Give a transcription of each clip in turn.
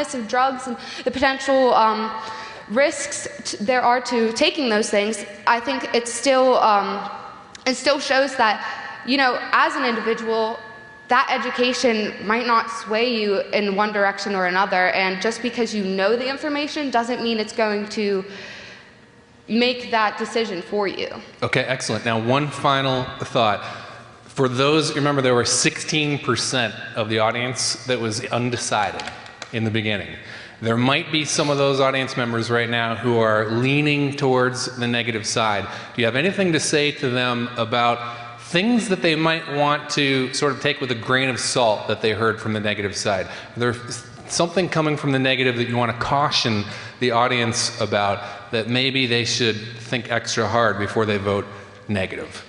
harmfulness of drugs and the potential risks there are to taking those things, I think it still shows that, you know, as an individual, that education might not sway you in one direction or another, and just because you know the information doesn't mean it's going to make that decision for you. Okay, excellent. Now, one final thought. For those, remember there were 16% of the audience that was undecided in the beginning. There might be some of those audience members right now who are leaning towards the negative side. Do you have anything to say to them about things that they might want to sort of take with a grain of salt that they heard from the negative side? There's something coming from the negative that you want to caution the audience about, that maybe they should think extra hard before they vote negative?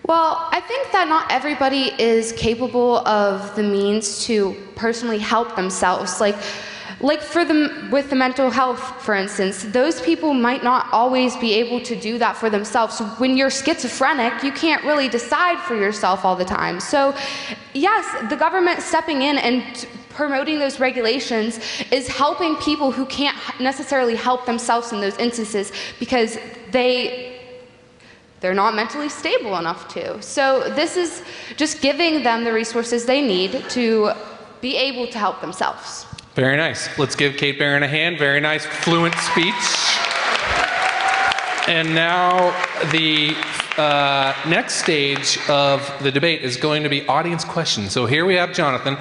Well, I think that not everybody is capable of the means to personally help themselves. Like with the mental health, for instance, those people might not always be able to do that for themselves. When you're schizophrenic, you can't really decide for yourself all the time. So yes, the government stepping in and promoting those regulations is helping people who can't necessarily help themselves in those instances because they're not mentally stable enough to. So this is just giving them the resources they need to be able to help themselves. Very nice. Let's give Kate Barron a hand. Very nice, fluent speech. And now the next stage of the debate is going to be audience questions. So here we have Jonathan.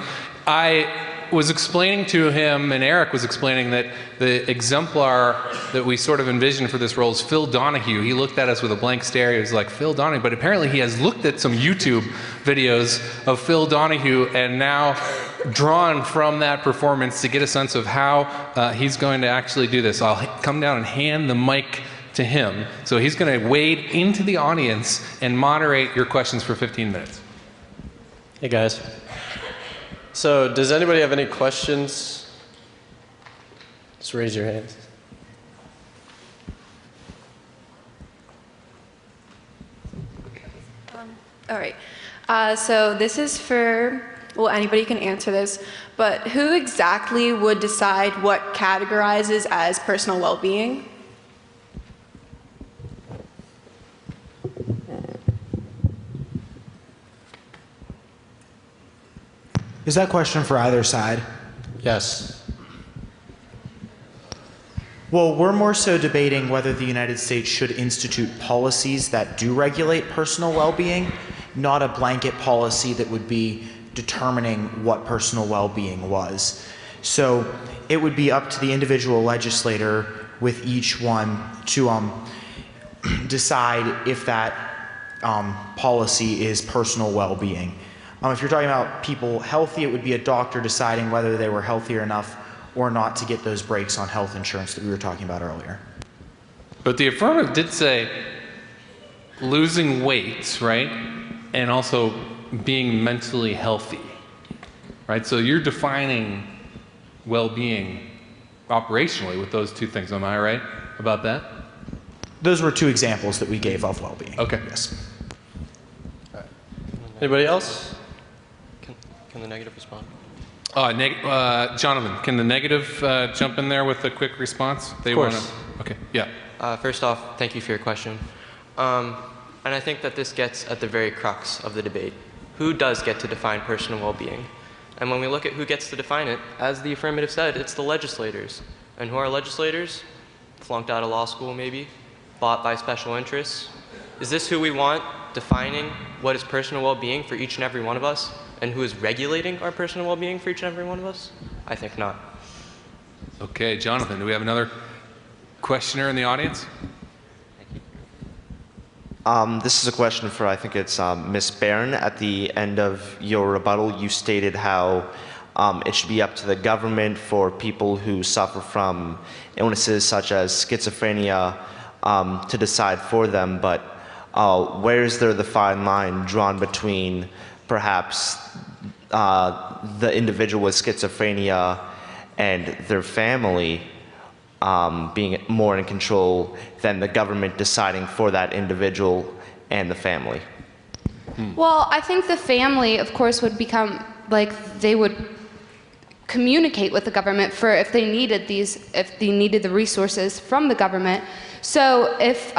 I was explaining to him, and Eric was explaining, that the exemplar that we sort of envisioned for this role is Phil Donahue. He looked at us with a blank stare. He was like, Phil Donahue? But apparently he has looked at some YouTube videos of Phil Donahue and now drawn from that performance to get a sense of how he's going to actually do this. I'll come down and hand the mic to him. So he's going to wade into the audience and moderate your questions for 15 minutes. Hey guys. So does anybody have any questions? Just raise your hands. All right. So this is for, well, anybody can answer this, but who exactly would decide what categorizes as personal well-being? Is that question for either side? Yes. Well, we're more so debating whether the United States should institute policies that do regulate personal well-being, not a blanket policy that would be determining what personal well-being was. So it would be up to the individual legislator with each one to decide if that policy is personal well-being. If you're talking about people healthy, it would be a doctor deciding whether they were healthy enough or not to get those breaks on health insurance that we were talking about earlier. But the affirmative did say losing weight, right? And also being mentally healthy, right? So you're defining well-being operationally with those two things. Am I right about that? Those were two examples that we gave of well-being. Okay. Yes. Anybody else? Can the negative respond? Jonathan, can the negative jump in there with a quick response? Of course. Okay, yeah. First off, thank you for your question. And I think that this gets at the very crux of the debate. Who does get to define personal well-being? And when we look at who gets to define it, as the affirmative said, it's the legislators. And who are legislators? Flunked out of law school, maybe? Bought by special interests? Is this who we want defining what is personal well-being for each and every one of us? And who is regulating our personal well-being for each and every one of us? I think not. Okay, Jonathan, do we have another questioner in the audience? This is a question for, I think it's Ms. Barron. At the end of your rebuttal, you stated how it should be up to the government for people who suffer from illnesses such as schizophrenia to decide for them, but where is there the fine line drawn between perhaps the individual with schizophrenia and their family being more in control than the government deciding for that individual and the family? Well, I think the family, of course, would become, like, they would communicate with the government for if they needed the resources from the government. So if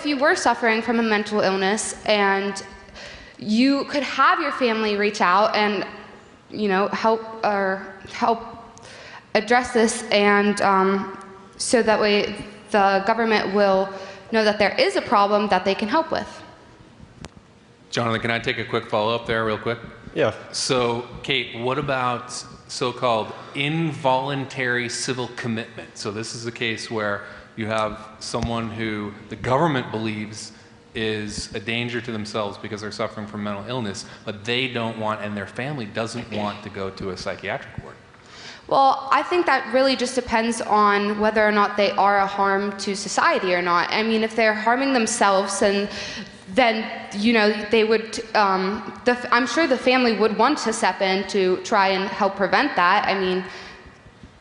you were suffering from a mental illness and you could have your family reach out and, you know, help address this, and so that way the government will know that there is a problem that they can help with. Jonathan, can I take a quick follow-up there real quick? Yeah. So, Kate, what about so-called involuntary civil commitment? So this is a case where you have someone who the government believes is a danger to themselves because they're suffering from mental illness, but they don't want, and their family doesn't want to go to a psychiatric ward. Well, I think that really just depends on whether or not they are a harm to society or not. I mean, if they're harming themselves, and then, you know, they would, I'm sure the family would want to step in to try and help prevent that. I mean,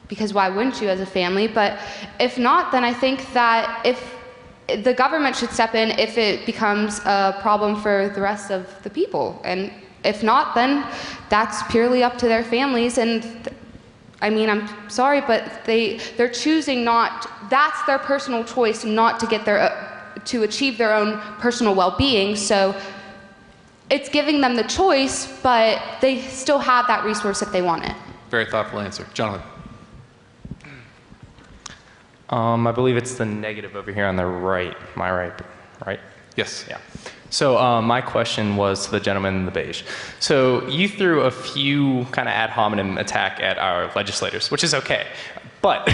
because why wouldn't you as a family? But if not, then I think that if the government should step in if it becomes a problem for the rest of the people. And if not, then that's purely up to their families. And I mean, I'm sorry, but they're choosing not, that's their personal choice not to get to achieve their own personal well-being. So it's giving them the choice, but they still have that resource if they want it. Very thoughtful answer. Jonathan. I believe it's the negative over here on the right. Am I right? Right? Yes. Yeah. So my question was to the gentleman in the beige. So you threw a few kind of ad hominem attack at our legislators, which is okay. But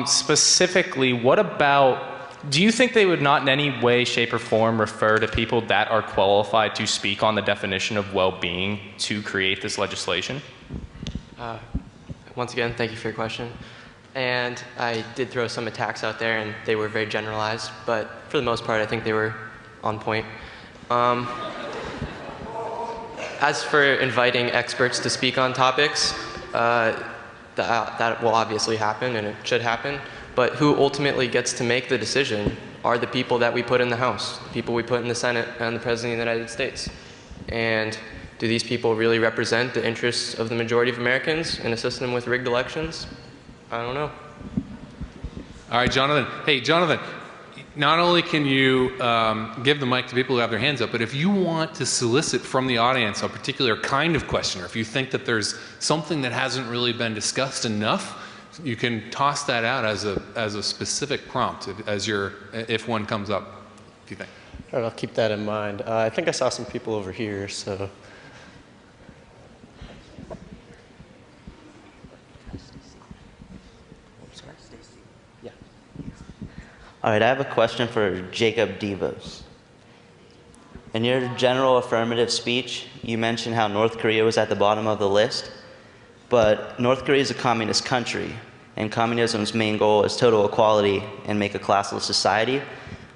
specifically, what about, do you think they would not in any way, shape, or form refer to people that are qualified to speak on the definition of well-being to create this legislation? Once again, thank you for your question. And I did throw some attacks out there, and they were very generalized, but for the most part, I think they were on point. As for inviting experts to speak on topics, that will obviously happen, and it should happen, but who ultimately gets to make the decision are the people that we put in the House, the people we put in the Senate, and the President of the United States. And do these people really represent the interests of the majority of Americans in a system with rigged elections? I don't know. All right, Jonathan. Hey, Jonathan, not only can you give the mic to people who have their hands up, but if you want to solicit from the audience a particular kind of question, or if you think that there's something that hasn't really been discussed enough, you can toss that out as a specific prompt if one comes up, if you think. All right, I'll keep that in mind. I think I saw some people over here, so. All right, I have a question for Jacob Devos. In your general affirmative speech, you mentioned how North Korea was at the bottom of the list, but North Korea is a communist country, and communism's main goal is total equality and make a classless society.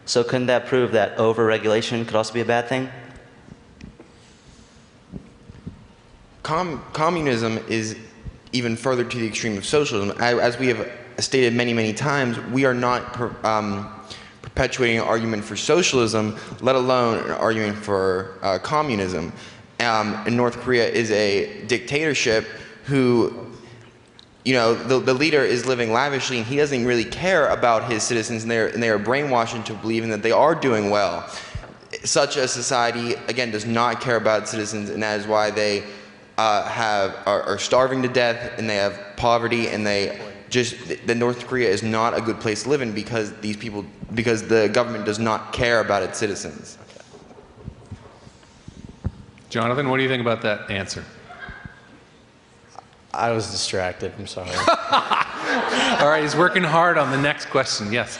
So couldn't that prove that over-regulation could also be a bad thing? Communism is even further to the extreme of socialism. As we have stated many, many times, we are not perpetuating an argument for socialism, let alone an argument for communism. And North Korea is a dictatorship who, you know, the leader is living lavishly, and he doesn't really care about his citizens, and they are brainwashed into believing that they are doing well. Such a society, again, does not care about its citizens, and that is why they are starving to death, and they have poverty, and the North Korea is not a good place to live in because the government does not care about its citizens. Jonathan, what do you think about that answer? I was distracted, I'm sorry. All right, he's working hard on the next question, yes.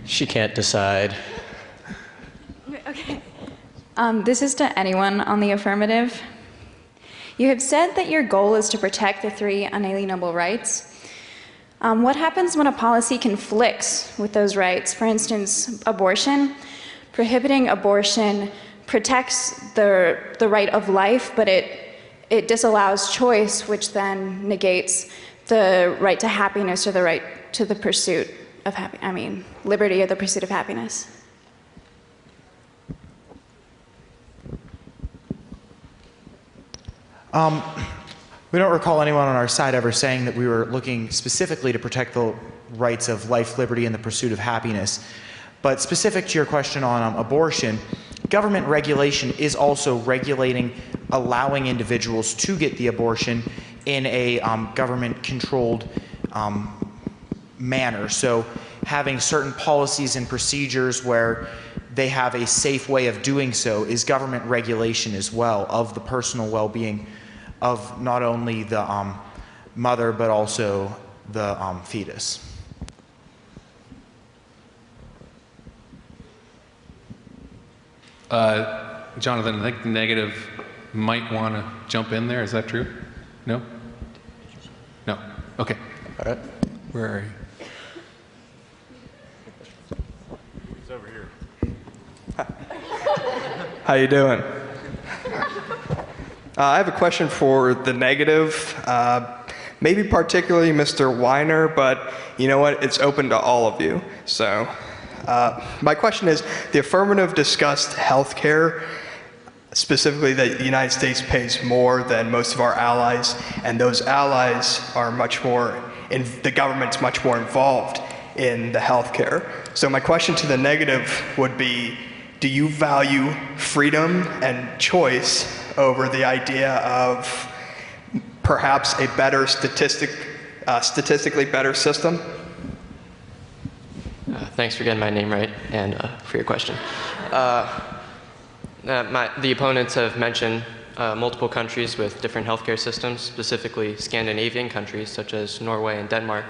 She can't decide. Okay. This is to anyone on the affirmative. You have said that your goal is to protect the 3 unalienable rights. What happens when a policy conflicts with those rights? For instance, abortion. Prohibiting abortion protects the right of life, but it disallows choice, which then negates the right to happiness or the right to the pursuit of liberty or the pursuit of happiness. We don't recall anyone on our side ever saying that we were looking specifically to protect the rights of life, liberty, and the pursuit of happiness. But specific to your question on abortion, government regulation is also regulating allowing individuals to get the abortion in a government-controlled manner. So having certain policies and procedures where they have a safe way of doing so is government regulation as well of the personal well-being of not only the mother but also the fetus. Jonathan, I think the negative might want to jump in there. Is that true? No? No. Okay. All right. Where are you? He's over here. How you doing? I have a question for the negative, maybe particularly Mr. Weiner, but you know what? It's open to all of you. So my question is, the affirmative discussed health care, specifically that the United States pays more than most of our allies, and those allies are much more, the government's much more involved in the health care. So my question to the negative would be, do you value freedom and choice over the idea of perhaps a better statistically better system? Thanks for getting my name right and for your question. The opponents have mentioned multiple countries with different healthcare systems, specifically Scandinavian countries such as Norway and Denmark.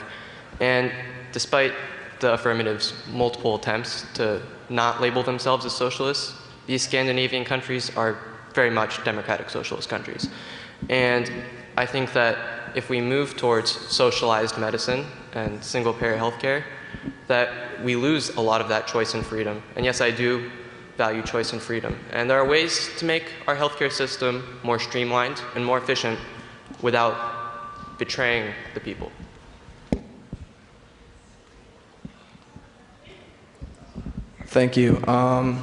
And despite the affirmative's multiple attempts to not label themselves as socialists, these Scandinavian countries are very much democratic socialist countries. And I think that if we move towards socialized medicine and single-payer healthcare, that we lose a lot of that choice and freedom. And yes, I do value choice and freedom. And there are ways to make our healthcare system more streamlined and more efficient without betraying the people. Thank you. I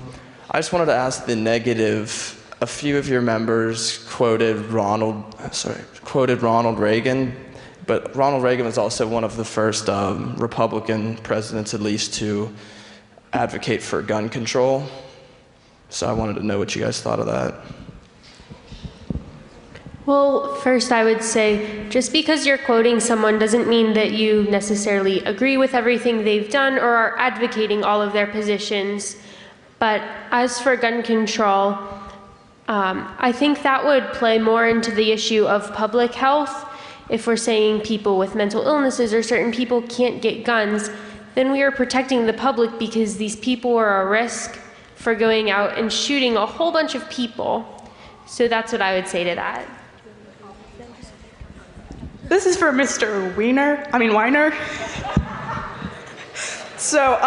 just wanted to ask the negative. A few of your members quoted Ronald Reagan, but Ronald Reagan was also one of the first Republican presidents, at least, to advocate for gun control. So I wanted to know what you guys thought of that. Well, first I would say, just because you're quoting someone doesn't mean that you necessarily agree with everything they've done or are advocating all of their positions. But as for gun control, I think that would play more into the issue of public health. If we're saying people with mental illnesses or certain people can't get guns, then we are protecting the public because these people are a risk for going out and shooting a whole bunch of people. So that's what I would say to that. This is for Mr. Weiner. So,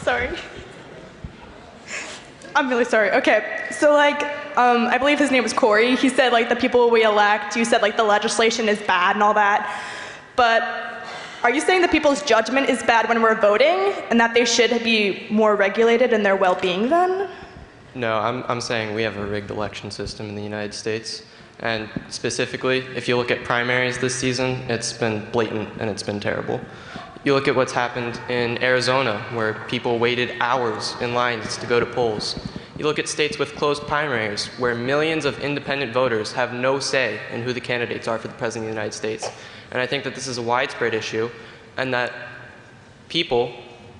sorry. I'm really sorry. Okay, so I believe his name was Corey. He said the people we elect, you said the legislation is bad and all that. But are you saying the people's judgment is bad when we're voting and that they should be more regulated in their well-being then? No, I'm saying we have a rigged election system in the United States. And specifically, if you look at primaries this season, it's been blatant and it's been terrible. You look at what's happened in Arizona, where people waited hours in lines to go to polls. You look at states with closed primaries, where millions of independent voters have no say in who the candidates are for the President of the United States. And I think that this is a widespread issue, and that people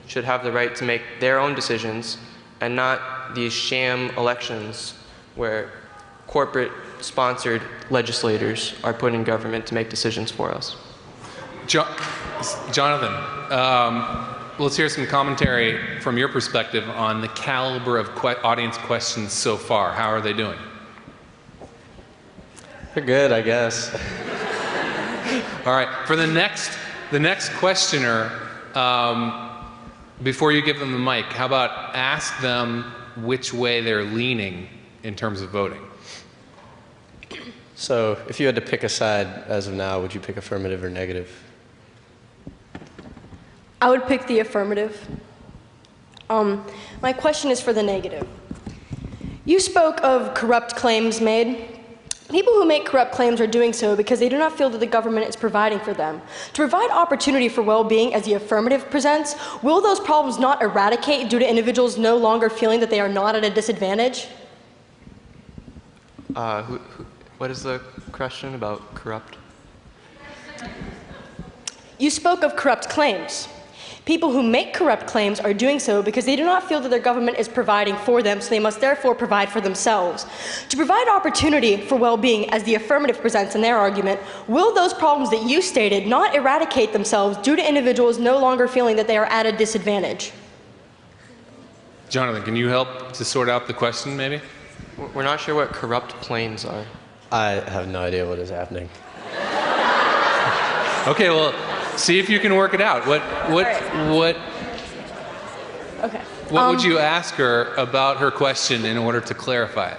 should have the right to make their own decisions, and not these sham elections where corporate-sponsored legislators are put in government to make decisions for us. Jonathan, let's hear some commentary from your perspective on the caliber of audience questions so far. How are they doing? They're good, I guess. All right, for the next questioner, before you give them the mic, how about ask them which way they're leaning in terms of voting? So if you had to pick a side as of now, would you pick affirmative or negative? I would pick the affirmative. My question is for the negative. You spoke of corrupt claims made. People who make corrupt claims are doing so because they do not feel that the government is providing for them. To provide opportunity for well-being, as the affirmative presents, will those problems not eradicate due to individuals no longer feeling that they are not at a disadvantage? What is the question about corrupt? You spoke of corrupt claims. People who make corrupt claims are doing so because they do not feel that their government is providing for them, so they must therefore provide for themselves. To provide opportunity for well-being, as the affirmative presents in their argument, will those problems that you stated not eradicate themselves due to individuals no longer feeling that they are at a disadvantage? Jonathan, can you help to sort out the question, maybe? We're not sure what corrupt claims are. I have no idea what is happening. Okay, well, see if you can work it out. What would you ask her about her question in order to clarify it?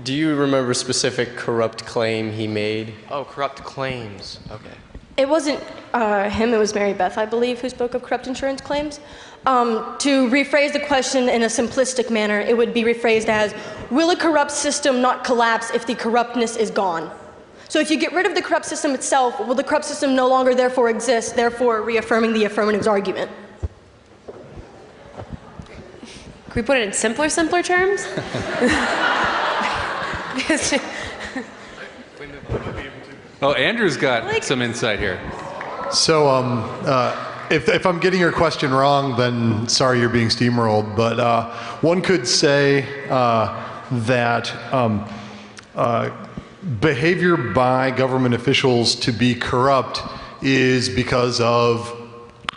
Do you remember a specific corrupt claim he made? Oh, corrupt claims. Okay. It wasn't him, it was Mary Beth, I believe, who spoke of corrupt insurance claims. To rephrase the question in a simplistic manner, it would be rephrased as, will a corrupt system not collapse if the corruptness is gone? So if you get rid of the corrupt system itself, will the corrupt system no longer therefore exist, therefore reaffirming the affirmative's argument? Can we put it in simpler terms? Oh, Andrew's got some insight here. So, if I'm getting your question wrong, then sorry you're being steamrolled. But one could say that behavior by government officials to be corrupt is because of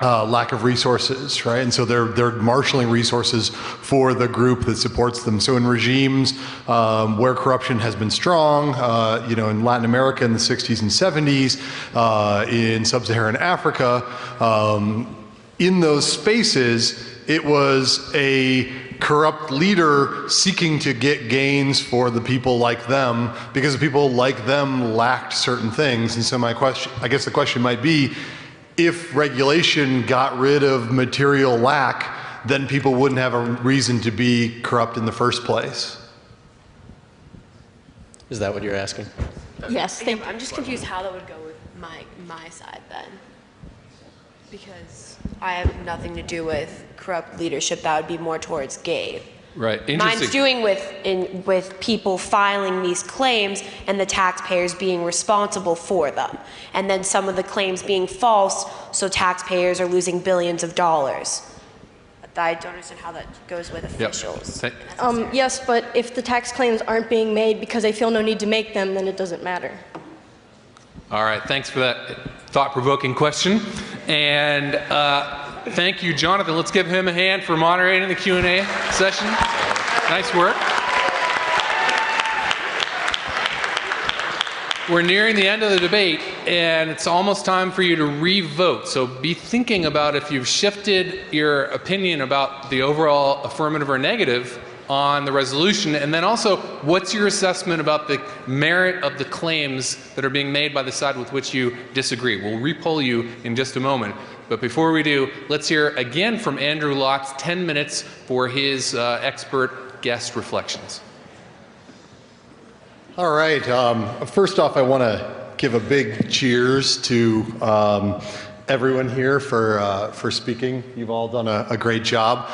lack of resources, right? And so they're marshaling resources for the group that supports them. So in regimes where corruption has been strong, in Latin America in the 60s and 70s, in sub-Saharan Africa, in those spaces, it was a corrupt leader seeking to get gains for the people like them because the people like them lacked certain things. And so I guess the question might be, if regulation got rid of material lack, then people wouldn't have a reason to be corrupt in the first place. Is that what you're asking? Yes. I'm just confused how that would go with my side then. Because I have nothing to do with corrupt leadership. That would be more towards Gabe. Right. Interesting. Mine's doing with people filing these claims and the taxpayers being responsible for them. And then some of the claims being false, so taxpayers are losing billions of dollars. I don't understand how that goes with officials. Yep. Yes, but if the tax claims aren't being made because they feel no need to make them, then it doesn't matter. All right, thanks for that thought-provoking question. And thank you, Jonathan. Let's give him a hand for moderating the Q&A session. Nice work. We're nearing the end of the debate, and it's almost time for you to re-vote. So be thinking about if you've shifted your opinion about the overall affirmative or negative on the resolution, and then also what's your assessment about the merit of the claims that are being made by the side with which you disagree. We'll re-poll you in just a moment. But before we do, let's hear again from Andrew Lotz, 10 minutes for his expert guest reflections. All right. First off, I want to give a big cheers to everyone here for speaking. You've all done a great job.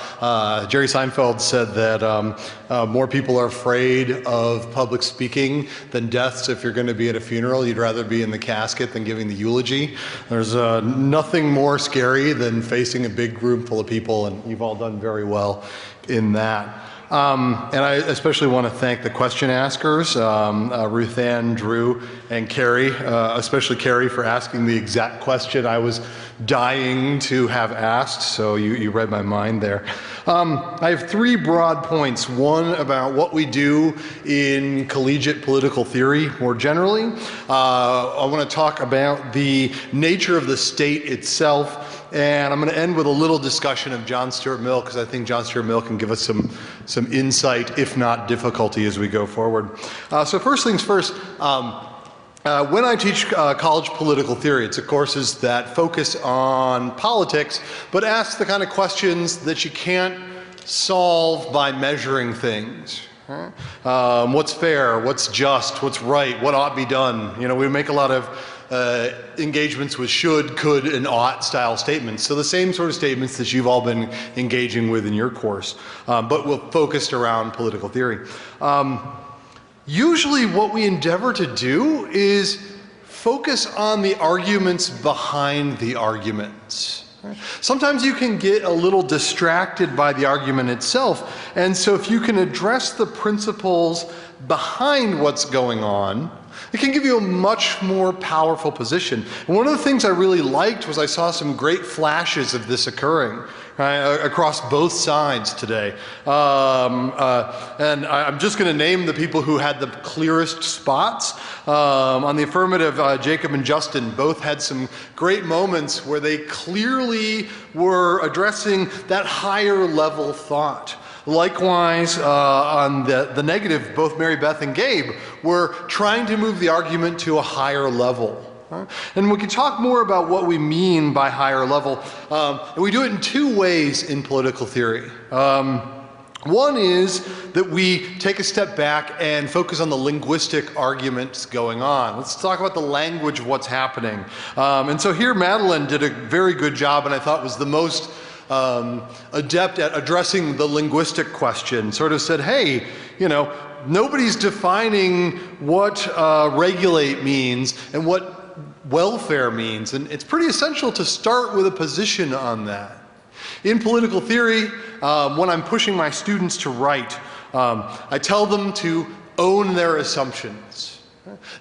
Jerry Seinfeld said that more people are afraid of public speaking than deaths. If you're going to be at a funeral, you'd rather be in the casket than giving the eulogy. There's nothing more scary than facing a big room full of people, and you've all done very well in that. And I especially want to thank the question askers, Ruth Ann, Drew, and Carrie, especially Carrie for asking the exact question I was dying to have asked, so you read my mind there. I have three broad points. One about what we do in collegiate political theory more generally. I want to talk about the nature of the state itself. And I'm going to end with a little discussion of John Stuart Mill, because I think John Stuart Mill can give us some insight, if not difficulty, as we go forward. So first things first, When I teach college political theory, it's courses that focus on politics, but ask the kind of questions that you can't solve by measuring things. What's fair, what's just, what's right, what ought to be done. You know, we make a lot of engagements with should, could, and ought style statements. So the same sort of statements that you've all been engaging with in your course, but we're focused around political theory. Usually what we endeavor to do is focus on the arguments behind the arguments. Sometimes you can get a little distracted by the argument itself, and so if you can address the principles behind what's going on, it can give you a much more powerful position. And one of the things I really liked was I saw some great flashes of this occurring across both sides today. And I'm just going to name the people who had the clearest spots. On the affirmative, Jacob and Justin both had some great moments where they clearly were addressing that higher level thought. Likewise, on the negative, both Mary Beth and Gabe were trying to move the argument to a higher level. And we can talk more about what we mean by higher level. And we do it in two ways in political theory. One is that we take a step back and focus on the linguistic arguments going on. Let's talk about the language of what's happening. And so here Madeline did a very good job, and I thought was the most adept at addressing the linguistic question. Sort of said, hey, you know, nobody's defining what regulate means and what welfare means, and it's pretty essential to start with a position on that. In political theory, when I'm pushing my students to write, I tell them to own their assumptions.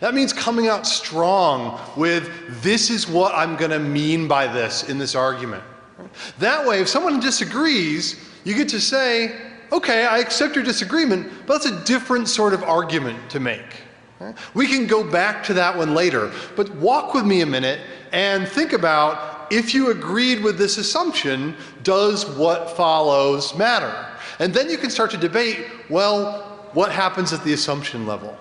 That means coming out strong with, this is what I'm going to mean by this in this argument. That way, if someone disagrees, you get to say, okay, I accept your disagreement, but that's a different sort of argument to make. We can go back to that one later, but walk with me a minute and think about, if you agreed with this assumption, does what follows matter? And then you can start to debate, well, what happens at the assumption level?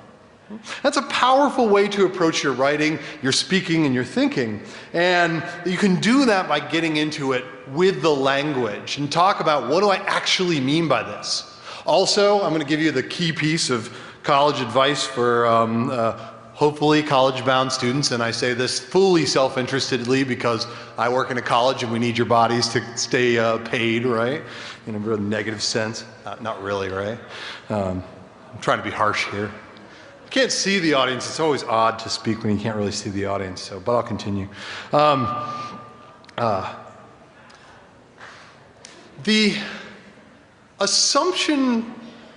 That's a powerful way to approach your writing, your speaking, and your thinking. And you can do that by getting into it with the language and talk about, what do I actually mean by this? Also, I'm going to give you the key piece of college advice for hopefully college-bound students, and I say this fully self-interestedly because I work in a college and we need your bodies to stay paid, right? In a real negative sense. Not really, right? I'm trying to be harsh here. I can't see the audience. It's always odd to speak when you can't really see the audience, so, but I'll continue. The assumption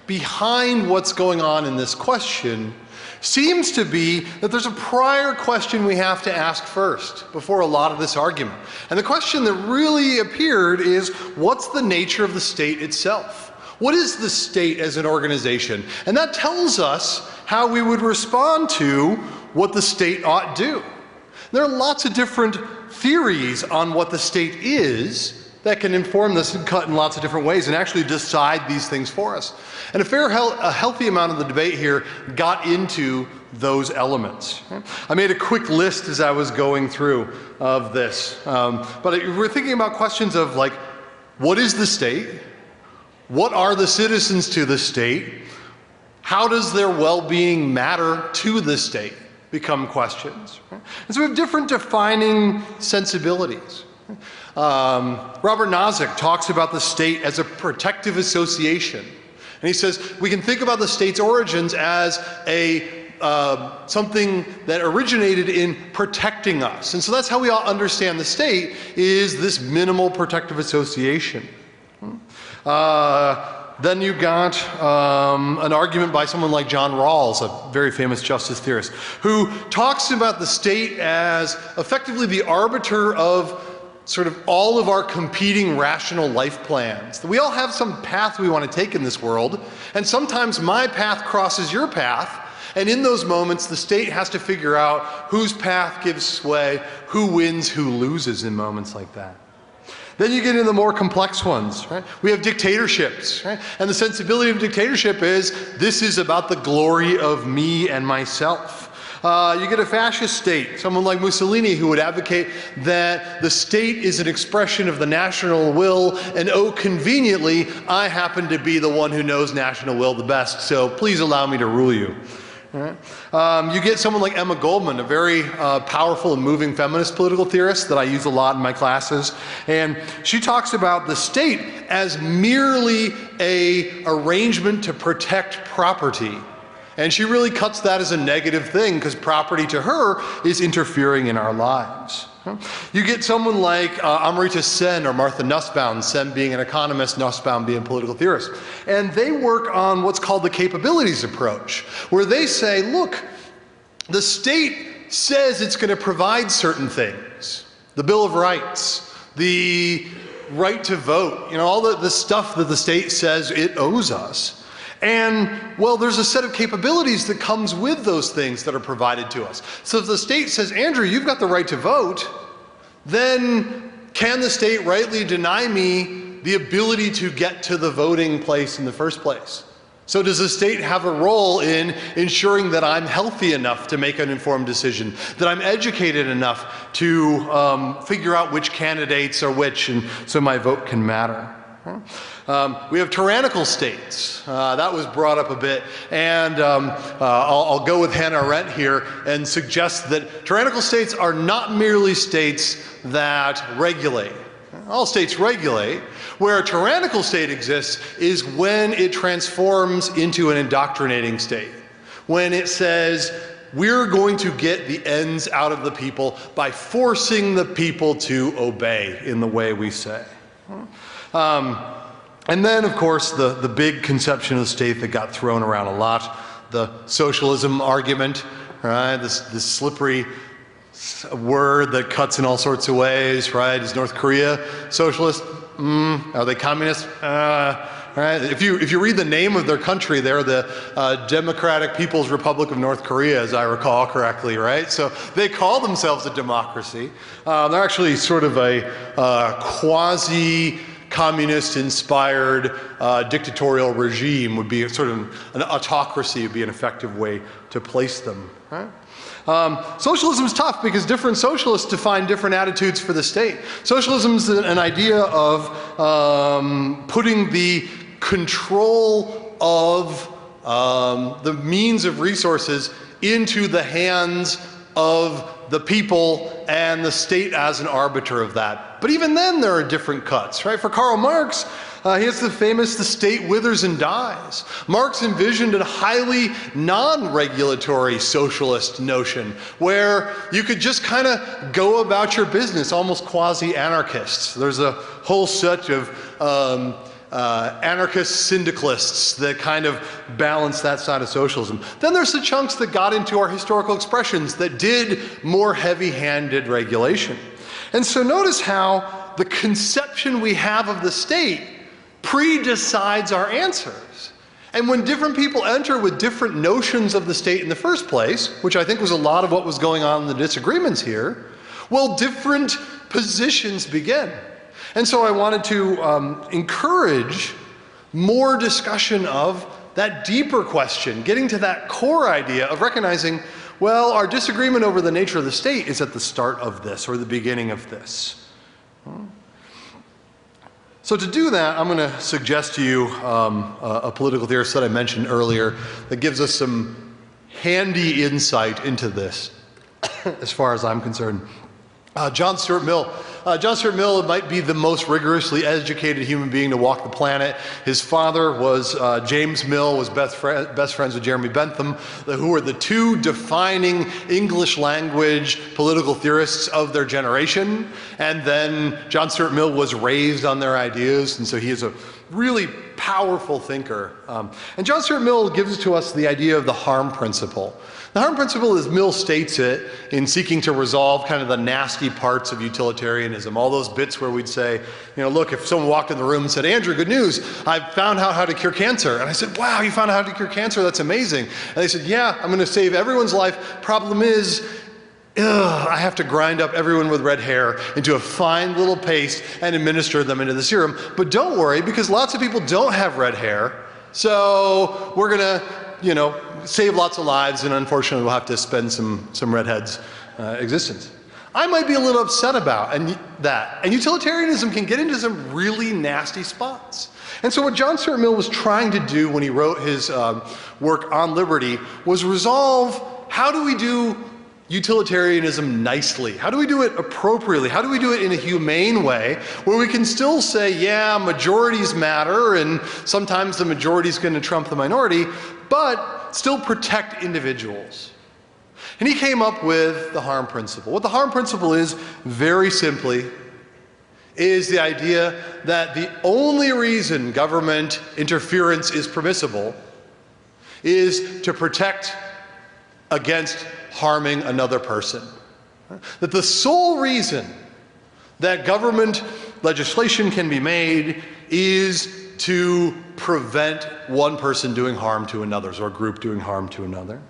behind what's going on in this question seems to be that there's a prior question we have to ask first before a lot of this argument. And the question that really appeared is, what's the nature of the state itself? What is the state as an organization? And that tells us how we would respond to what the state ought to do. There are lots of different theories on what the state is that can inform this and cut in lots of different ways and actually decide these things for us. And a healthy amount of the debate here got into those elements. I made a quick list as I was going through of this. But we're thinking about questions of, like, what is the state? What are the citizens to the state? How does their well-being matter to the state? Become questions. And so we have different defining sensibilities. Robert Nozick talks about the state as a protective association. And he says we can think about the state's origins as something that originated in protecting us. And so that's how we all understand the state, is this minimal protective association. Then you got an argument by someone like John Rawls, a very famous justice theorist, who talks about the state as effectively the arbiter of sort of all of our competing rational life plans. We all have some path we want to take in this world, and sometimes my path crosses your path, and in those moments the state has to figure out whose path gives sway, who wins, who loses in moments like that. Then you get into the more complex ones, right? We have dictatorships, right? And the sensibility of dictatorship is, this is about the glory of me and myself. You get a fascist state, someone like Mussolini who would advocate that the state is an expression of the national will, and oh, conveniently, I happen to be the one who knows national will the best, so please allow me to rule you. You get someone like Emma Goldman, a very powerful and moving feminist political theorist that I use a lot in my classes. And she talks about the state as merely an arrangement to protect property. And she really cuts that as a negative thing because property to her is interfering in our lives. You get someone like Amrita Sen or Martha Nussbaum, Sen being an economist, Nussbaum being a political theorist. And they work on what's called the capabilities approach, where they say, look, the state says it's going to provide certain things. The Bill of Rights, the right to vote, you know, all the stuff that the state says it owes us. And, well, there's a set of capabilities that comes with those things that are provided to us. So if the state says, Andrew, you've got the right to vote, then can the state rightly deny me the ability to get to the voting place in the first place? So does the state have a role in ensuring that I'm healthy enough to make an informed decision, that I'm educated enough to figure out which candidates are which, and so my vote can matter? We have tyrannical states. That was brought up a bit. And I'll go with Hannah Arendt here and suggest that tyrannical states are not merely states that regulate. All states regulate. Where a tyrannical state exists is when it transforms into an indoctrinating state. When it says, we're going to get the ends out of the people by forcing the people to obey in the way we say. And then, of course, the big conception of the state that got thrown around a lot, the socialism argument, right? This slippery word that cuts in all sorts of ways, right? Is North Korea socialist? Are they communist? Right? If you read the name of their country, they're the Democratic People's Republic of North Korea, as I recall correctly, right? So they call themselves a democracy. They're actually sort of a quasi-communist-inspired dictatorial regime. Would be sort of an autocracy would be an effective way to place them, right? Socialism is tough because different socialists define different attitudes for the state. Socialism is an idea of putting the control of the means of resources into the hands of the people and the state as an arbiter of that. But even then there are different cuts, right? For Karl Marx, he has the famous "the state withers and dies." Marx envisioned a highly non-regulatory socialist notion where you could just kind of go about your business, almost quasi-anarchists. There's a whole set of anarchist syndicalists that kind of balance that side of socialism. Then there's the chunks that got into our historical expressions that did more heavy-handed regulation. And so notice how the conception we have of the state pre-decides our answers. And when different people enter with different notions of the state in the first place, which I think was a lot of what was going on in the disagreements here, well, different positions begin. And so I wanted to encourage more discussion of that deeper question, getting to that core idea of recognizing, well, our disagreement over the nature of the state is at the start of this or the beginning of this. So to do that, I'm going to suggest to you a political theorist that I mentioned earlier that gives us some handy insight into this, as far as I'm concerned. John Stuart Mill. John Stuart Mill might be the most rigorously educated human being to walk the planet. His father was James Mill, was best friends with Jeremy Bentham, who were the two defining English language political theorists of their generation. And then John Stuart Mill was raised on their ideas, and so he is a really powerful thinker. And John Stuart Mill gives to us the idea of the harm principle. The harm principle, as Mill states it, in seeking to resolve kind of the nasty parts of utilitarianism, all those bits where we'd say, you know, look, if someone walked in the room and said, Andrew, good news, I found out how to cure cancer. And I said, wow, you found out how to cure cancer? That's amazing. And they said, yeah, I'm going to save everyone's life. Problem is, I have to grind up everyone with red hair into a fine little paste and administer them into the serum. But don't worry, because lots of people don't have red hair. So we're going to you know, save lots of lives, and unfortunately we'll have to spend some redheads' existence. I might be a little upset about that. And utilitarianism can get into some really nasty spots. And so what John Stuart Mill was trying to do when he wrote his work on liberty was resolve, how do we do utilitarianism nicely? How do we do it appropriately? How do we do it in a humane way where we can still say, yeah, majorities matter, and sometimes the majority is going to trump the minority, but still protect individuals? And he came up with the harm principle. What the harm principle is, very simply, is the idea that the only reason government interference is permissible is to protect against harming another person. That the sole reason that government legislation can be made is to prevent one person doing harm to another, or a group doing harm to another.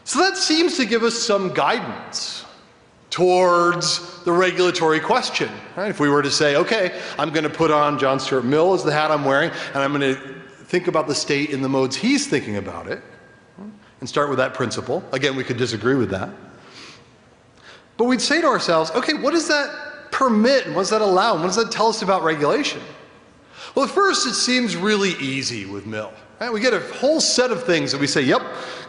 So that seems to give us some guidance towards the regulatory question. Right? If we were to say, okay, I'm going to put on John Stuart Mill as the hat I'm wearing, and I'm going to think about the state in the modes he's thinking about it, and start with that principle. Again, we could disagree with that. But we'd say to ourselves, okay, what does that permit, and what does that allow, and what does that tell us about regulation? Well, at first it seems really easy with Mill. Right? We get a whole set of things that we say, yep,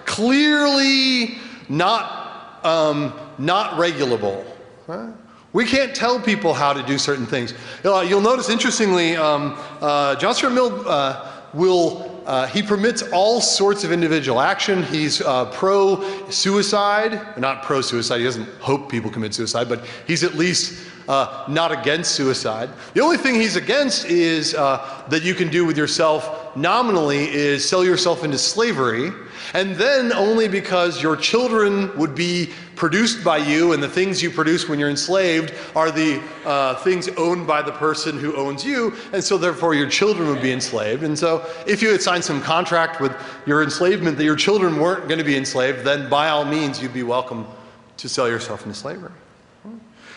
clearly not regulable. Right? We can't tell people how to do certain things. You'll notice, interestingly, John Stuart Mill he permits all sorts of individual action. He's pro-suicide, not pro-suicide, he doesn't hope people commit suicide, but he's at least not against suicide. The only thing he's against is that you can do with yourself nominally is sell yourself into slavery, and then only because your children would be produced by you, and the things you produce when you're enslaved are the things owned by the person who owns you, and so therefore your children would be enslaved. And so if you had signed some contract with your enslavement that your children weren't going to be enslaved, then by all means you'd be welcome to sell yourself into slavery.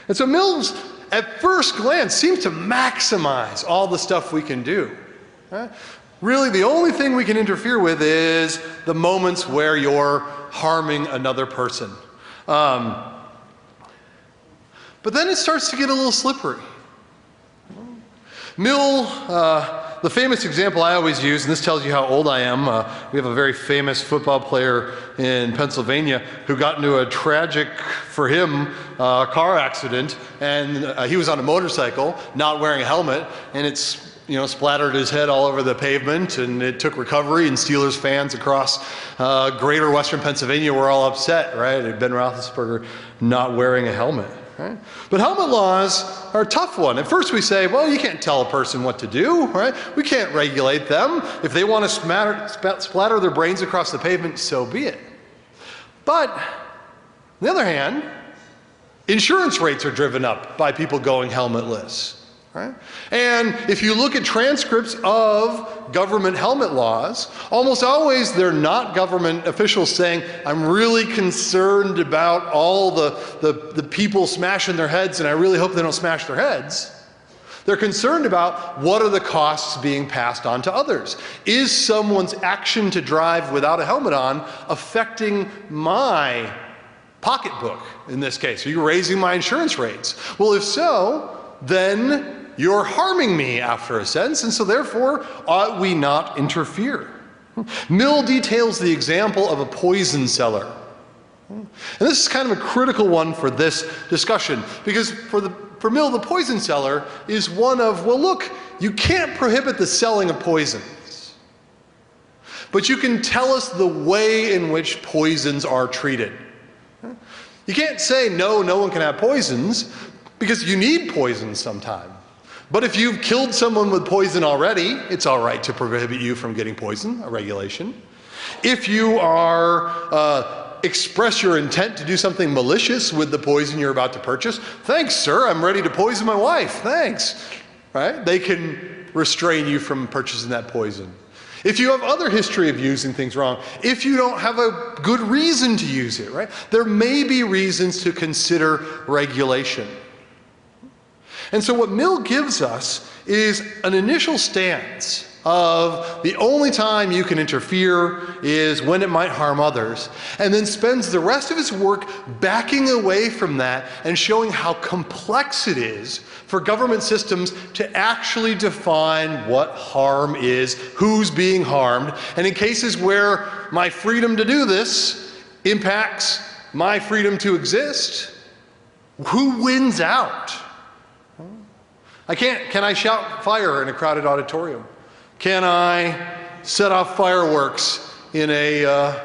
And so Mills, at first glance, seems to maximize all the stuff we can do. Right? Really, the only thing we can interfere with is the moments where you're harming another person. But then it starts to get a little slippery. Mill, the famous example I always use, and this tells you how old I am, we have a very famous football player in Pennsylvania who got into a tragic, for him, car accident, and he was on a motorcycle, not wearing a helmet, and it's splattered his head all over the pavement, and it took recovery, and Steelers fans across greater Western Pennsylvania were all upset, right? Ben Roethlisberger not wearing a helmet. Right? But helmet laws are a tough one. At first we say, well, you can't tell a person what to do, right? We can't regulate them. If they want to splatter their brains across the pavement, so be it. But, on the other hand, insurance rates are driven up by people going helmetless. Right? And if you look at transcripts of government helmet laws, almost always they're not government officials saying, I'm really concerned about all the people smashing their heads, and I really hope they don't smash their heads. They're concerned about what are the costs being passed on to others. Is someone's action to drive without a helmet on affecting my pocketbook in this case? Are you raising my insurance rates? Well, if so, then you're harming me after a sense, and so therefore ought we not interfere. Mill details the example of a poison seller. And this is kind of a critical one for this discussion, because for Mill, the poison seller is one of, well, look, you can't prohibit the selling of poisons, but you can tell us the way in which poisons are treated. You can't say, no one can have poisons, because you need poison sometime. But if you've killed someone with poison already, it's all right to prohibit you from getting poison, a regulation. If you express your intent to do something malicious with the poison you're about to purchase, thanks, sir, I'm ready to poison my wife, thanks. Right? They can restrain you from purchasing that poison. If you have other history of using things wrong, if you don't have a good reason to use it, right? There may be reasons to consider regulation. And so what Mill gives us is an initial stance of the only time you can interfere is when it might harm others, and then spends the rest of his work backing away from that and showing how complex it is for government systems to actually define what harm is, who's being harmed, and in cases where my freedom to do this impacts my freedom to exist, who wins out? Can I shout fire in a crowded auditorium? Can I set off fireworks in a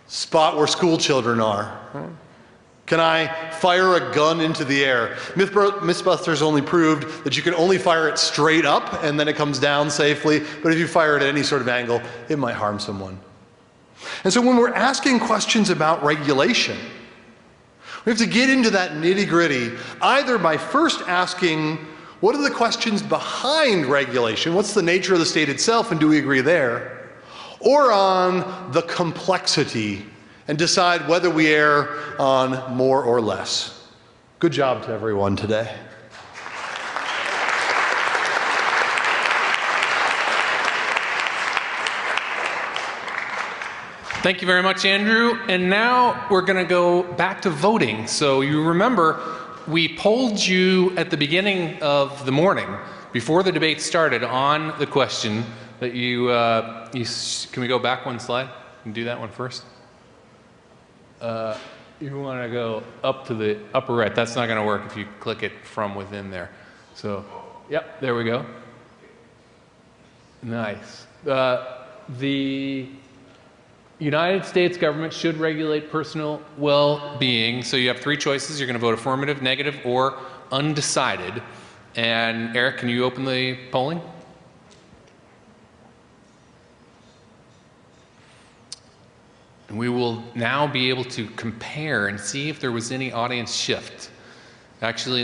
spot where school children are? Can I fire a gun into the air? Mythbusters only proved that you can only fire it straight up and then it comes down safely, but if you fire it at any sort of angle, it might harm someone. And so when we're asking questions about regulation, we have to get into that nitty-gritty, either by first asking, what are the questions behind regulation? What's the nature of the state itself, and do we agree there? Or on the complexity, and decide whether we err on more or less. Good job to everyone today. Thank you very much, Andrew. And now we're going to go back to voting. So you remember, we polled you at the beginning of the morning, before the debate started, on the question that can we go back one slide and do that one first? You want to go up to the upper right. That's not going to work if you click it from within there. So, yep, there we go. Nice. The United States government should regulate personal well-being. So you have three choices. You're going to vote affirmative, negative, or undecided. And Eric, can you open the polling? And we will now be able to compare and see if there was any audience shift. Actually,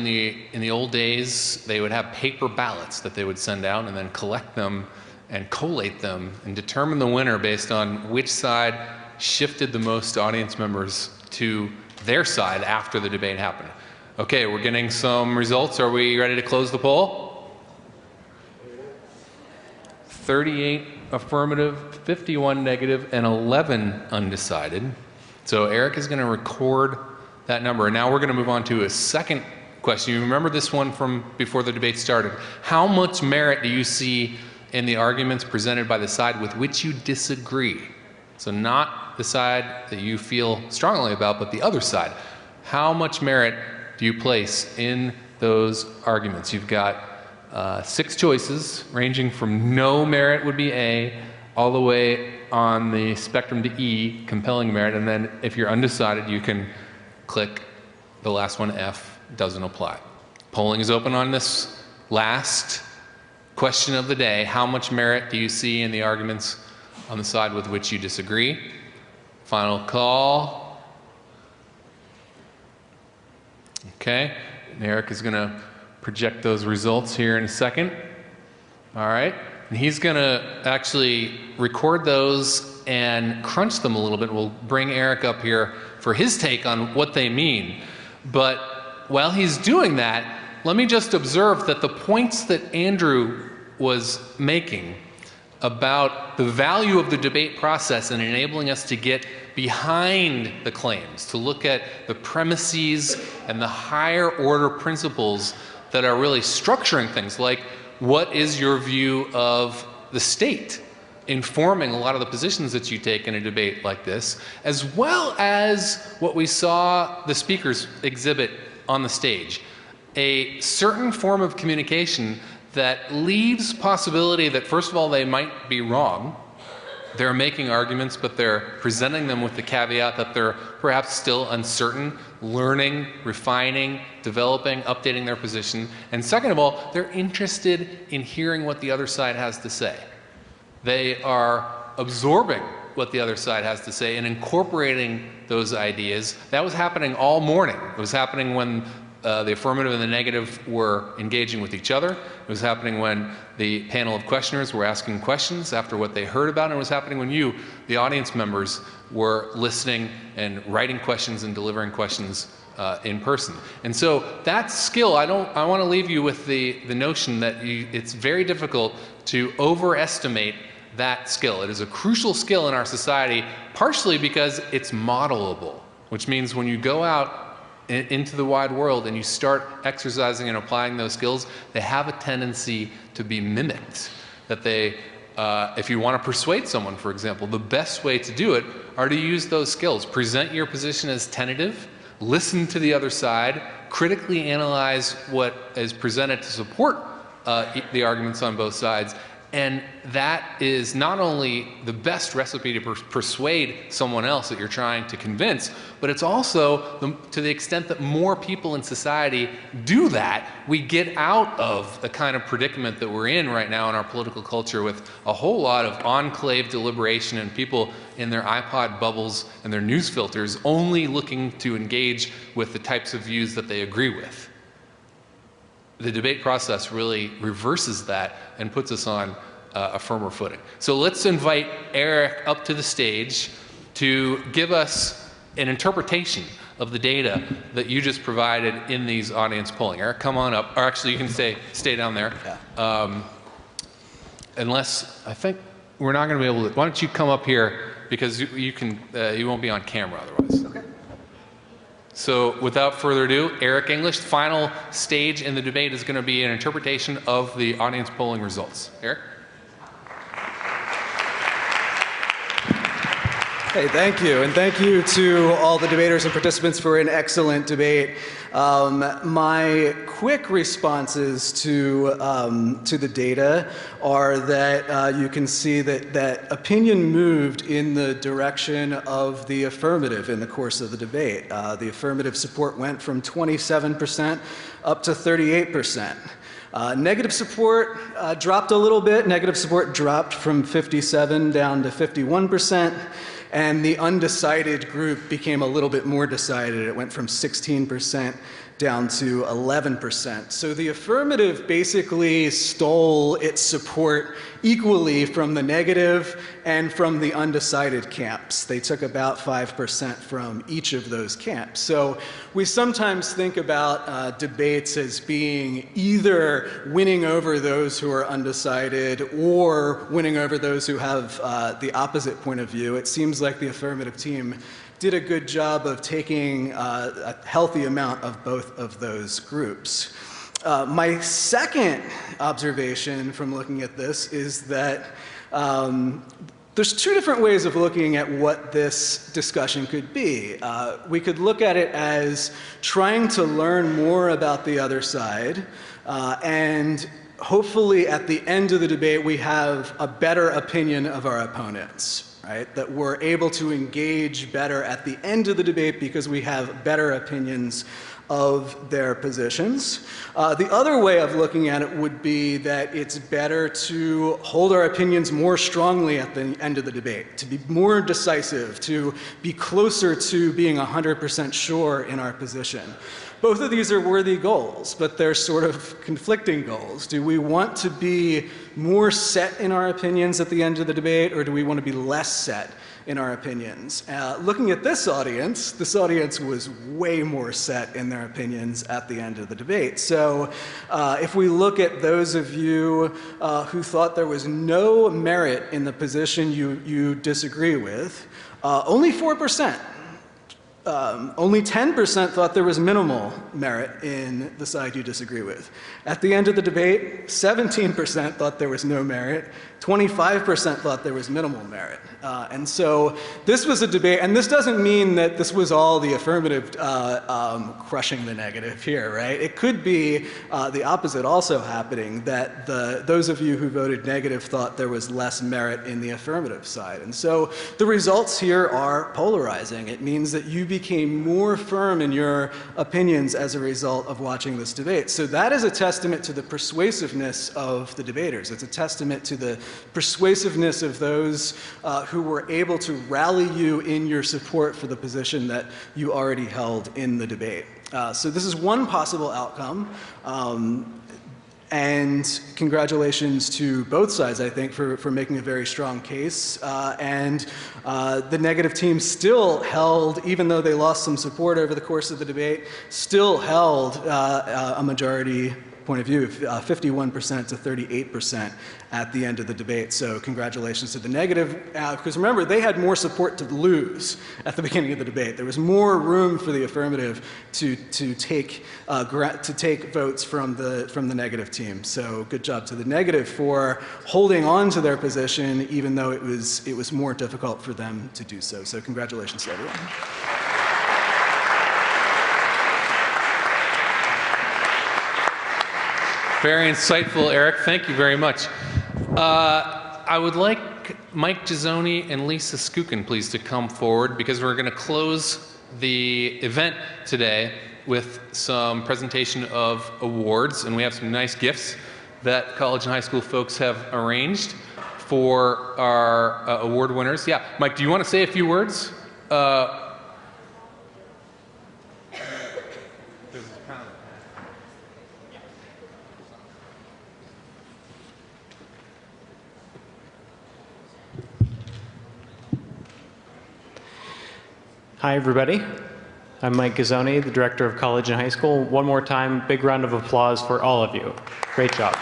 in the old days, they would have paper ballots that they would send out and then collect them and collate them and determine the winner based on which side shifted the most audience members to their side after the debate happened. Okay, we're getting some results. Are we ready to close the poll? 38 affirmative, 51 negative, and 11 undecided. So Eric is going to record that number. And now we're going to move on to a second question. You remember this one from before the debate started. How much merit do you see in the arguments presented by the side with which you disagree? So not the side that you feel strongly about, but the other side. How much merit do you place in those arguments? You've got 6 choices, ranging from no merit would be A, all the way on the spectrum to E, compelling merit, and then if you're undecided, you can click the last one, F, doesn't apply. Polling is open on this last question of the day. How much merit do you see in the arguments on the side with which you disagree? Final call. Okay, and Eric is going to project those results here in a second. All right, and he's going to actually record those and crunch them a little bit. We'll bring Eric up here for his take on what they mean. But while he's doing that, let me just observe that the points that Andrew was making about the value of the debate process and enabling us to get behind the claims, to look at the premises and the higher order principles that are really structuring things, like what is your view of the state, informing a lot of the positions that you take in a debate like this, as well as what we saw the speakers exhibit on the stage. A certain form of communication that leaves possibility that, first of all, they might be wrong. They're making arguments, but they're presenting them with the caveat that they're perhaps still uncertain, learning, refining, developing, updating their position. And second of all, they're interested in hearing what the other side has to say. They are absorbing what the other side has to say and incorporating those ideas. That was happening all morning. It was happening when the affirmative and the negative were engaging with each other. It was happening when the panel of questioners were asking questions after what they heard about. And it was happening when you, the audience members, were listening and writing questions and delivering questions in person. And so that skill, I want to leave you with the notion that it's very difficult to overestimate that skill. It is a crucial skill in our society, partially because it's modelable, which means when you go out into the wide world and you start exercising and applying those skills, they have a tendency to be mimicked. That they, if you want to persuade someone, for example, the best way to do it are to use those skills. Present your position as tentative, listen to the other side, critically analyze what is presented to support the arguments on both sides. And that is not only the best recipe to persuade someone else that you're trying to convince, but it's also, to the extent that more people in society do that, we get out of the kind of predicament that we're in right now in our political culture with a whole lot of enclave deliberation and people in their iPod bubbles and their news filters only looking to engage with the types of views that they agree with. The debate process really reverses that and puts us on a firmer footing. So let's invite Eric up to the stage to give us an interpretation of the data that you just provided in these audience polling. Eric, come on up. Or actually, you can stay down there. Unless, I think we're not going to be able to. Why don't you come up here, because you won't be on camera otherwise. Okay. So without further ado, Eric English, the final stage in the debate is going to be an interpretation of the audience polling results. Eric? Hey, thank you. And thank you to all the debaters and participants for an excellent debate. My quick responses to the data are that you can see that opinion moved in the direction of the affirmative in the course of the debate. The affirmative support went from 27% up to 38%. Negative support dropped a little bit. Negative support dropped from 57 down to 51%. And the undecided group became a little bit more decided. It went from 16% down to 11%. So the affirmative basically stole its support equally from the negative and from the undecided camps. They took about 5% from each of those camps. So we sometimes think about debates as being either winning over those who are undecided or winning over those who have the opposite point of view. It seems like the affirmative team did a good job of taking a healthy amount of both of those groups. My second observation from looking at this is that there's two different ways of looking at what this discussion could be. We could look at it as trying to learn more about the other side, and hopefully at the end of the debate we have a better opinion of our opponents. Right? That we're able to engage better at the end of the debate because we have better opinions of their positions. The other way of looking at it would be that it's better to hold our opinions more strongly at the end of the debate, to be more decisive, to be closer to being 100% sure in our position. Both of these are worthy goals, but they're sort of conflicting goals. Do we want to be more set in our opinions at the end of the debate, or do we want to be less set in our opinions? Looking at this audience was way more set in their opinions at the end of the debate. So if we look at those of you who thought there was no merit in the position you disagree with, only 4%. Only 10% thought there was minimal merit in the side you disagree with. At the end of the debate, 17% thought there was no merit, 25% thought there was minimal merit. And so this was a debate, and this doesn't mean that this was all the affirmative crushing the negative here, right? It could be the opposite also happening, that those of you who voted negative thought there was less merit in the affirmative side. And so the results here are polarizing. It means that you became more firm in your opinions as a result of watching this debate. So that is a testament to the persuasiveness of the debaters. It's a testament to the persuasiveness of those who were able to rally you in your support for the position that you already held in the debate. So this is one possible outcome. And congratulations to both sides, I think, for making a very strong case. The negative team still held, even though they lost some support over the course of the debate, still held a majority point of view, 51% to 38% at the end of the debate. So congratulations to the negative, because remember, they had more support to lose at the beginning of the debate. There was more room for the affirmative to take votes from the negative team. So good job to the negative for holding on to their position, even though it was more difficult for them to do so. So congratulations to everyone. Very insightful, Eric. Thank you very much. I would like Mike Gizzoni and Lisa Skukin, please, to come forward, because we're going to close the event today with some presentation of awards, and we have some nice gifts that college and high school folks have arranged for our award winners. Yeah, Mike, do you want to say a few words? Hi, everybody. I'm Mike Gizzoni, the Director of College and High School. One more time, big round of applause for all of you. Great job.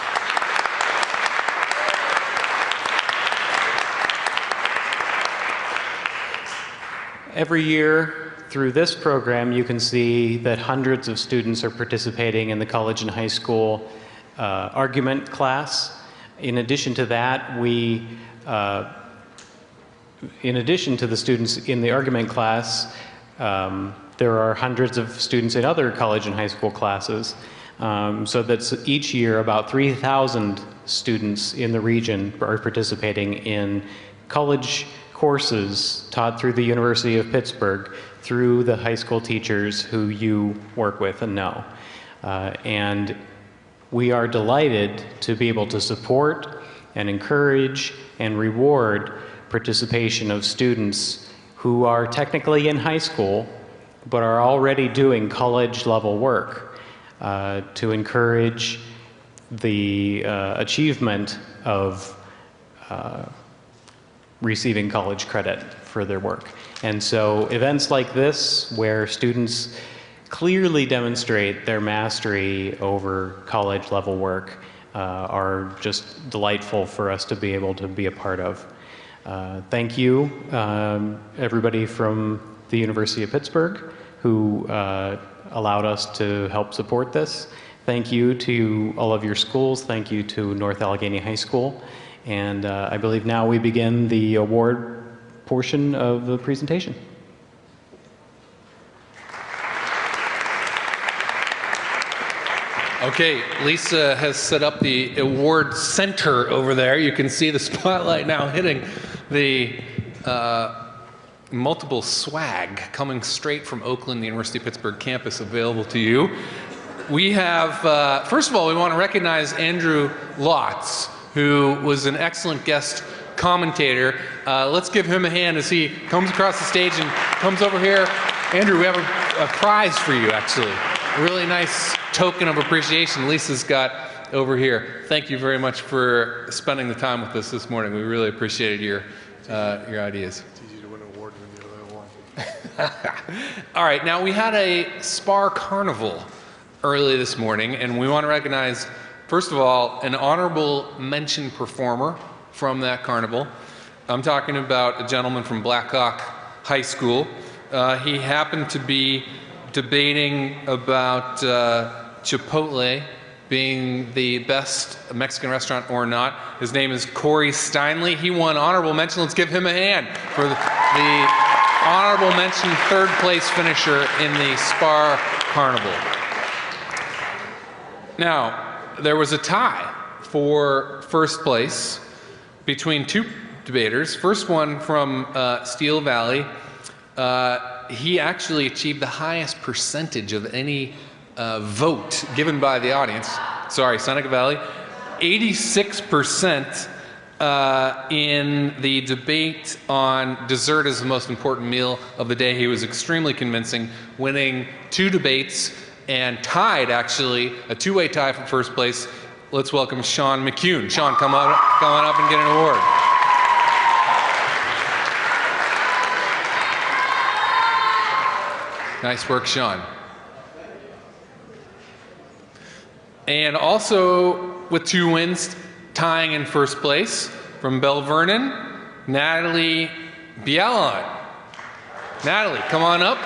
Every year through this program, you can see that hundreds of students are participating in the college and high school argument class. In addition to that, in addition to the students in the argument class, there are hundreds of students in other college and high school classes. So that's each year about 3,000 students in the region are participating in college courses taught through the University of Pittsburgh through the high school teachers who you work with and know. And we are delighted to be able to support and encourage and reward participation of students who are technically in high school but are already doing college level work to encourage the achievement of receiving college credit for their work. And so events like this, where students clearly demonstrate their mastery over college level work, are just delightful for us to be able to be a part of. Thank you, everybody from the University of Pittsburgh who allowed us to help support this. Thank you to all of your schools. Thank you to North Allegheny High School. And I believe now we begin the award portion of the presentation. Okay, Lisa has set up the award center over there. You can see the spotlight now hitting the multiple swag coming straight from Oakland, the University of Pittsburgh campus, available to you. We have, first of all, we want to recognize Andrew Lotz, who was an excellent guest commentator. Let's give him a hand as he comes across the stage and comes over here. Andrew, we have a prize for you, actually. A really nice token of appreciation Lisa's got over here. Thank you very much for spending the time with us this morning. We really appreciated your ideas. It's easy to win an award when you're the other one. All right, now we had a Spar Carnival early this morning, and we want to recognize, first of all, an honorable mention performer from that carnival. I'm talking about a gentleman from Blackhawk High School. He happened to be debating about Chipotle being the best Mexican restaurant or not. His name is Corey Steinley. He won honorable mention. Let's give him a hand for the honorable mention third place finisher in the Spar Carnival. Now, there was a tie for first place between two debaters. First one from Steel Valley. He actually achieved the highest percentage of any vote given by the audience. Sorry, Seneca Valley. 86% in the debate on dessert as the most important meal of the day. He was extremely convincing, winning 2 debates and tied, actually, a 2-way tie for first place let's welcome Sean McCune. Sean, come on up and get an award. Nice work, Sean. And also with 2 wins, tying in first place from Bell Vernon, Natalie Bialon. Natalie, come on up.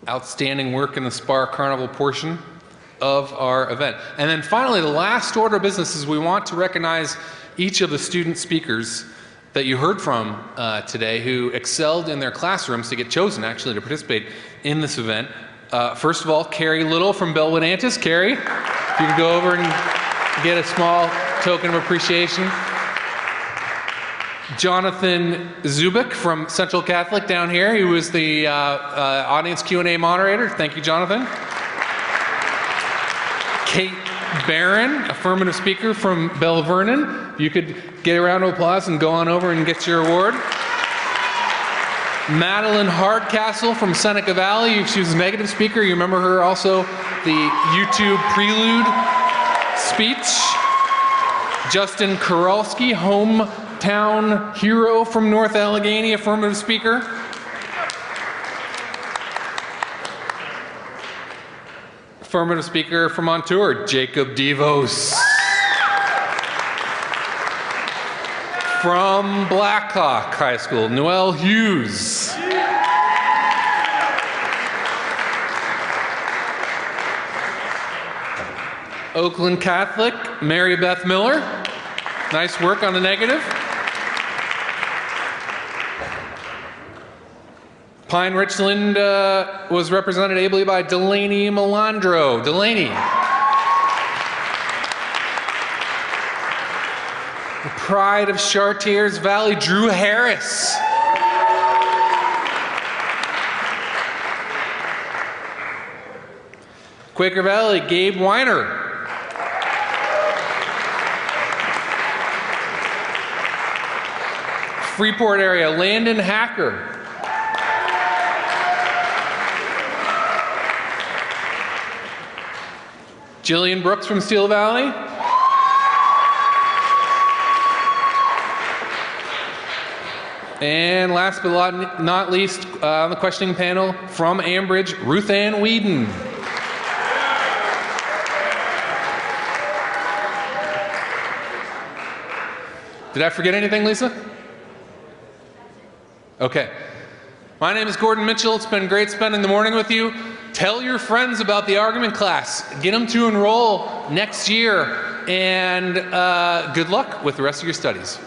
Outstanding work in the Spar Carnival portion of our event. And then finally, the last order of business is we want to recognize each of the student speakers that you heard from today who excelled in their classrooms to get chosen actually to participate in this event. First of all, Carrie Little from Bellwood Antis. Carrie, if you could go over and get a small token of appreciation. Jonathan Zubik from Central Catholic down here. He was the audience Q&A moderator. Thank you, Jonathan. Kate Barron, affirmative speaker from Bell Vernon. You could get a round of applause and go on over and get your award. Madeline Hardcastle from Seneca Valley. She was a negative speaker. You remember her also, the YouTube prelude speech. Justin Korolski, hometown hero from North Allegheny, affirmative speaker. Affirmative speaker from Montour, Jacob Devos. From Blackhawk High School, Noel Hughes. Oakland Catholic, Mary Beth Miller. Nice work on the negative. Pine Richland was represented ably by Delaney Melandro. Delaney. The pride of Chartiers Valley, Drew Harris. Quaker Valley, Gabe Weiner. Freeport area, Landon Hacker. Jillian Brooks from Steel Valley. And last but not least, on the questioning panel, from Ambridge, Ruth Ann Whedon. Did I forget anything, Lisa? Okay. My name is Gordon Mitchell. It's been great spending the morning with you. Tell your friends about the argument class. Get them to enroll next year. And good luck with the rest of your studies.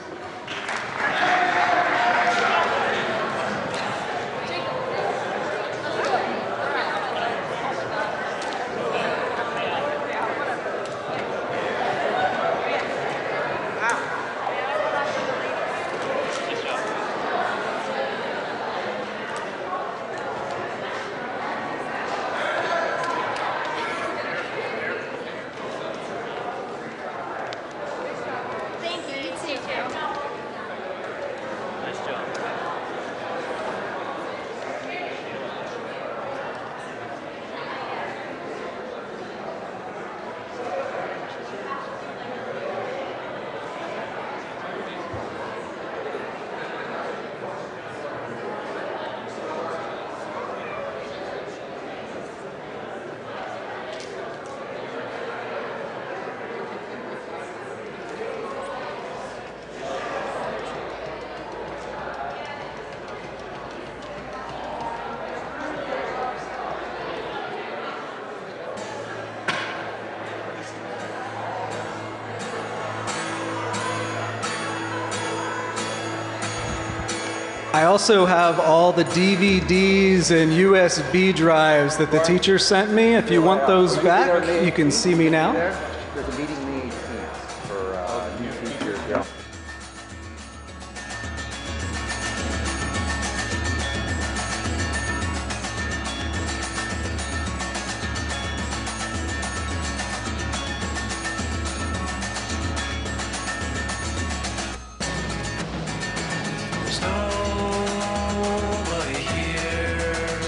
I also have all the DVDs and USB drives that the teacher sent me. If you want those back, you can see me now. There's a meeting the 18th for new teachers. Yeah.